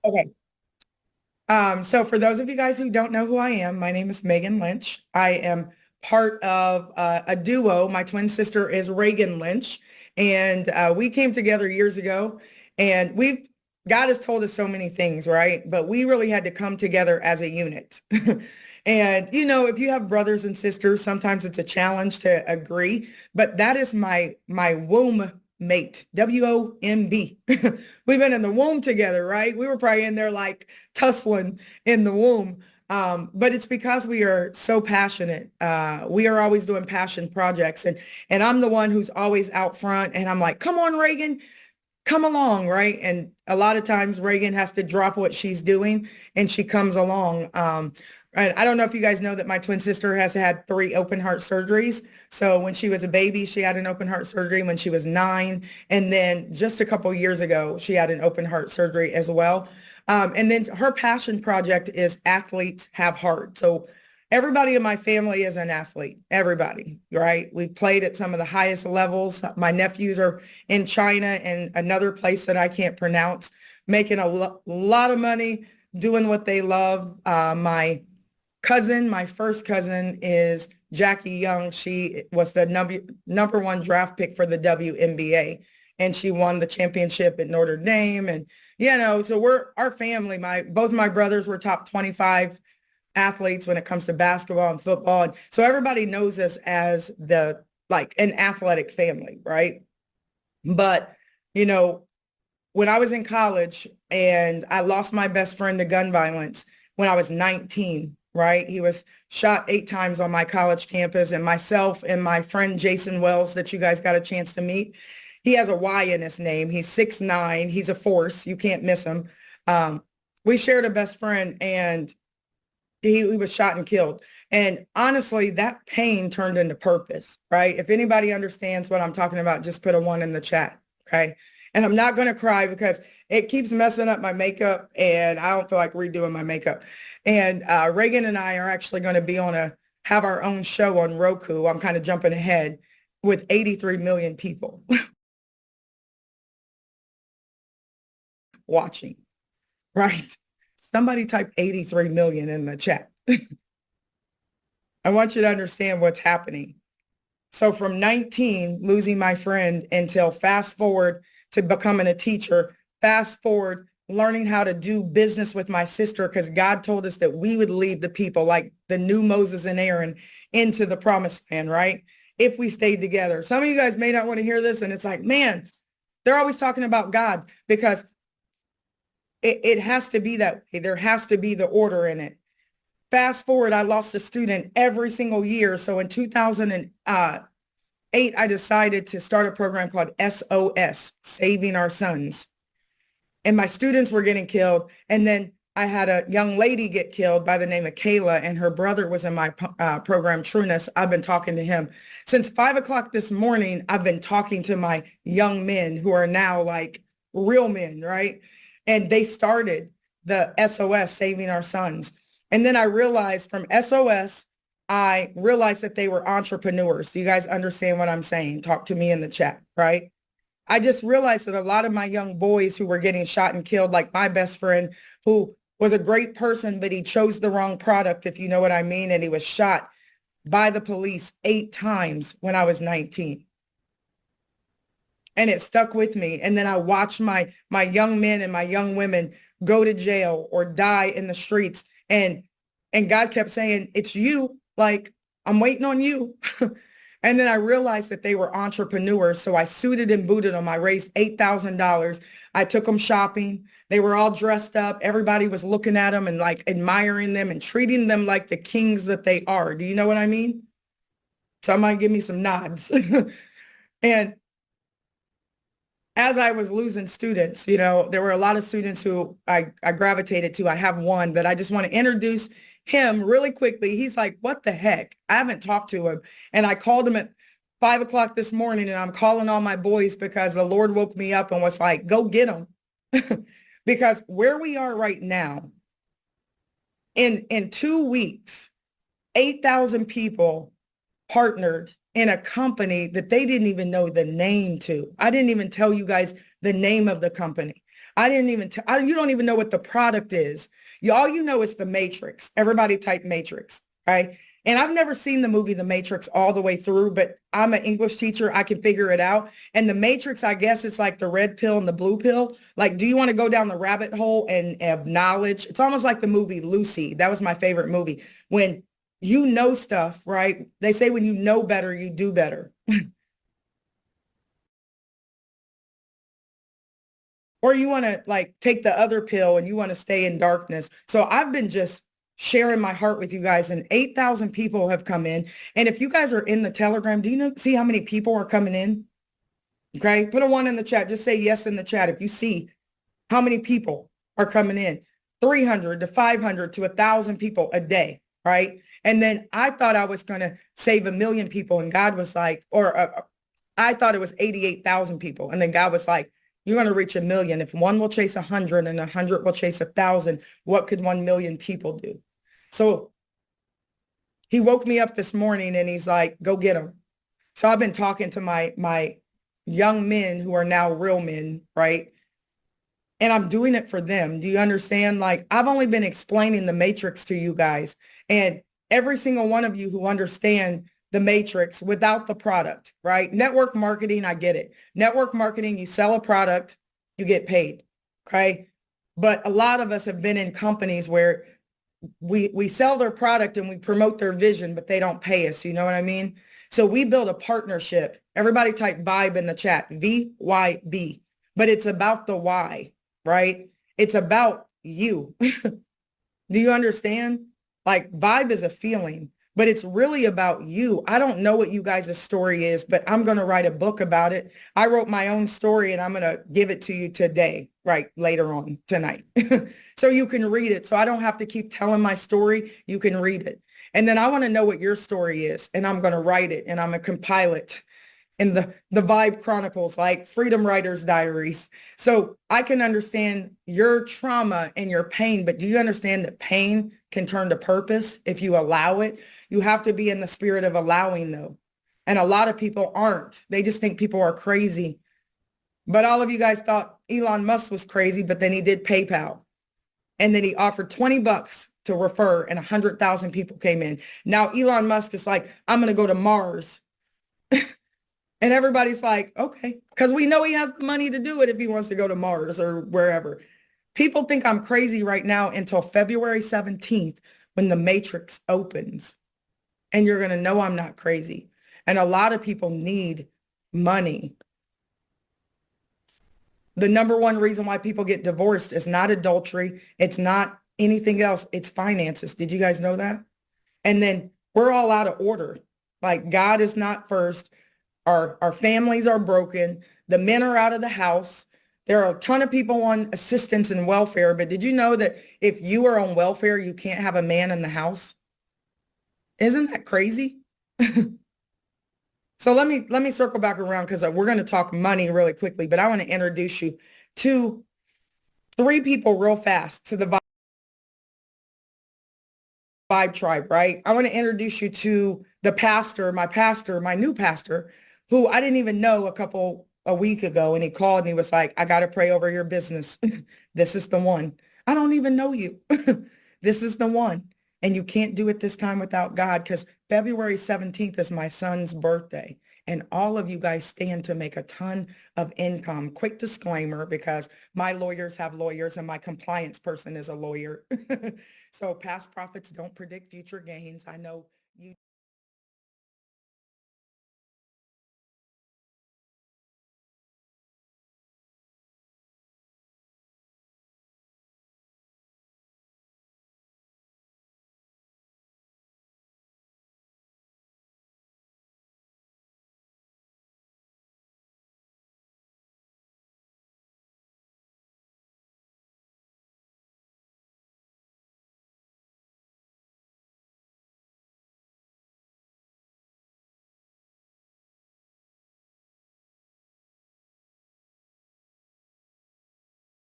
Okay. So for those of you guys who don't know who I am, my name is Megan Lynch. I am part of a duo. My twin sister is Reagan Lynch, and we came together years ago, and God has told us so many things, right? But we really had to come together as a unit. And if you have brothers and sisters, sometimes it's a challenge to agree, but that is my womb mate, WOMB. We've been in the womb together, right? We were probably in there like tussling in the womb. But it's because we are so passionate. We are always doing passion projects, and I'm the one who's always out front, and I'm like, come on, Reagan, come along, right? And a lot of times Reagan has to drop what she's doing and she comes along. And I don't know if you guys know that my twin sister has had 3 open heart surgeries. So when she was a baby, she had an open heart surgery when she was 9. And then just a couple years ago, she had an open heart surgery as well. And then her passion project is Athletes Have Heart. So everybody in my family is an athlete, everybody, right? We've played at some of the highest levels. My nephews are in China and another place that I can't pronounce, making a lot of money, doing what they love. My first cousin is Jackie Young. She was the number 1 draft pick for the WNBA, and she won the championship at Notre Dame. And, so our family, both my brothers were top 25 athletes when it comes to basketball and football. And so everybody knows us as an athletic family, right? But, when I was in college and I lost my best friend to gun violence when I was 19, right? He was shot 8 times on my college campus, and myself and my friend Jason Wells that you guys got a chance to meet. He has a Y in his name. He's 6'9". He's a force. You can't miss him. We shared a best friend, and he was shot and killed. And honestly, that pain turned into purpose, right? If anybody understands what I'm talking about, just put a 1 in the chat, okay? And I'm not going to cry because it keeps messing up my makeup, and I don't feel like redoing my makeup. And Reagan and I are actually going to have our own show on Roku. I'm kind of jumping ahead, with 83 million people watching, right? Somebody type 83 million in the chat. I want you to understand what's happening. So from 19, losing my friend, until fast forward to becoming a teacher, fast forward learning how to do business with my sister, because God told us that we would lead the people like the new Moses and Aaron into the promised land, right? If we stayed together. Some of you guys may not want to hear this, and it's like, man, they're always talking about God, because it has to be that way. There has to be the order in it. Fast forward, I lost a student every single year. So in 2008, I decided to start a program called SOS, Saving Our Sons. And my students were getting killed. And then I had a young lady get killed by the name of Kayla, and her brother was in my program, Trueness. I've been talking to him. Since 5 o'clock this morning, I've been talking to my young men who are now like real men, right? And they started the SOS, Saving Our Sons. And then I realized from SOS, I realized that they were entrepreneurs. So you guys understand what I'm saying? Talk to me in the chat, right? I just realized that a lot of my young boys who were getting shot and killed, like my best friend, who was a great person, but he chose the wrong product, if you know what I mean, and he was shot by the police 8 times when I was 19. And it stuck with me. And then I watched my young men and my young women go to jail or die in the streets. And God kept saying, it's you, like, I'm waiting on you. And then I realized that they were entrepreneurs. So I suited and booted them. I raised $8,000. I took them shopping. They were all dressed up. Everybody was looking at them and like admiring them and treating them like the kings that they are. Do you know what I mean? Somebody give me some nods. And as I was losing students, there were a lot of students who I gravitated to. I have one, but I just want to introduce him really quickly. He's like, what the heck? I haven't talked to him. And I called him at 5 o'clock this morning, and I'm calling all my boys because the Lord woke me up and was like, go get him. Because where we are right now, in 2 weeks, 8,000 people partnered in a company that they didn't even know the name to. I didn't even tell you guys the name of the company. I didn't even, you don't even know what the product is. All you know is the Matrix. Everybody type Matrix, right? And I've never seen the movie The Matrix all the way through, but I'm an English teacher. I can figure it out. And the Matrix, I guess it's like the red pill and the blue pill. Like, do you want to go down the rabbit hole and have knowledge? It's almost like the movie Lucy. That was my favorite movie. When you know stuff, right? They say when you know better, you do better. Or you want to like take the other pill and you want to stay in darkness. So I've been just sharing my heart with you guys, and 8,000 people have come in. And if you guys are in the Telegram, do you know, see how many people are coming in? Okay, put a 1 in the chat. Just say yes in the chat if you see how many people are coming in. 300 to 500 to 1,000 people a day, right? And then I thought I was going to save 1 million people, and God was like, I thought it was 88,000 people. And then God was like, you're going to reach 1 million. If one will chase 100 and 100 will chase 1,000, what could 1 million people do? So he woke me up this morning and he's like, go get them. So I've been talking to my young men who are now real men, right? And I'm doing it for them. Do you understand? Like, I've only been explaining the Matrix to you guys, and every single one of you who understand the Matrix without the product, right? Network marketing, I get it. Network marketing, you sell a product, you get paid, okay? But a lot of us have been in companies where we sell their product and we promote their vision, but they don't pay us. You know what I mean? So we build a partnership. Everybody type VIBE in the chat, VYB, but it's about the why, right? It's about you. Do you understand? Like, vibe is a feeling, but it's really about you. I don't know what you guys' story is, but I'm going to write a book about it. I wrote my own story and I'm going to give it to you today, right? Later on tonight. So you can read it. So I don't have to keep telling my story. You can read it. And then I want to know what your story is, and I'm going to write it and I'm going to compile it in the Vibe Chronicles, like Freedom Writers Diaries. So I can understand your trauma and your pain, but do you understand that pain can turn to purpose if you allow it? You have to be in the spirit of allowing, though. And a lot of people aren't. They just think people are crazy. But all of you guys thought Elon Musk was crazy, but then he did PayPal. And then he offered 20 bucks to refer, and 100,000 people came in. Now Elon Musk is like, I'm going to go to Mars. And everybody's like, okay, because we know he has the money to do it if he wants to go to Mars or wherever. People think I'm crazy right now until February 17th when the Matrix opens. And you're going to know I'm not crazy. And a lot of people need money. The number one reason why people get divorced is not adultery. It's not anything else. It's finances. Did you guys know that? And then we're all out of order. Like, God is not first. Our families are broken. The men are out of the house. There are a ton of people on assistance and welfare. But did you know that if you are on welfare, you can't have a man in the house? Isn't that crazy? So let me circle back around, because we're going to talk money really quickly, but I want to introduce you to 3 people real fast to the Vibe Tribe, right? I want to introduce you to the pastor, my new pastor, who I didn't even know a week ago. And he called and he was like, I got to pray over your business. This is the one. I don't even know you. This is the one. And you can't do it this time without God, because February 17th is my son's birthday. And all of you guys stand to make a ton of income. Quick disclaimer, because my lawyers have lawyers and my compliance person is a lawyer. So past profits don't predict future gains. I know you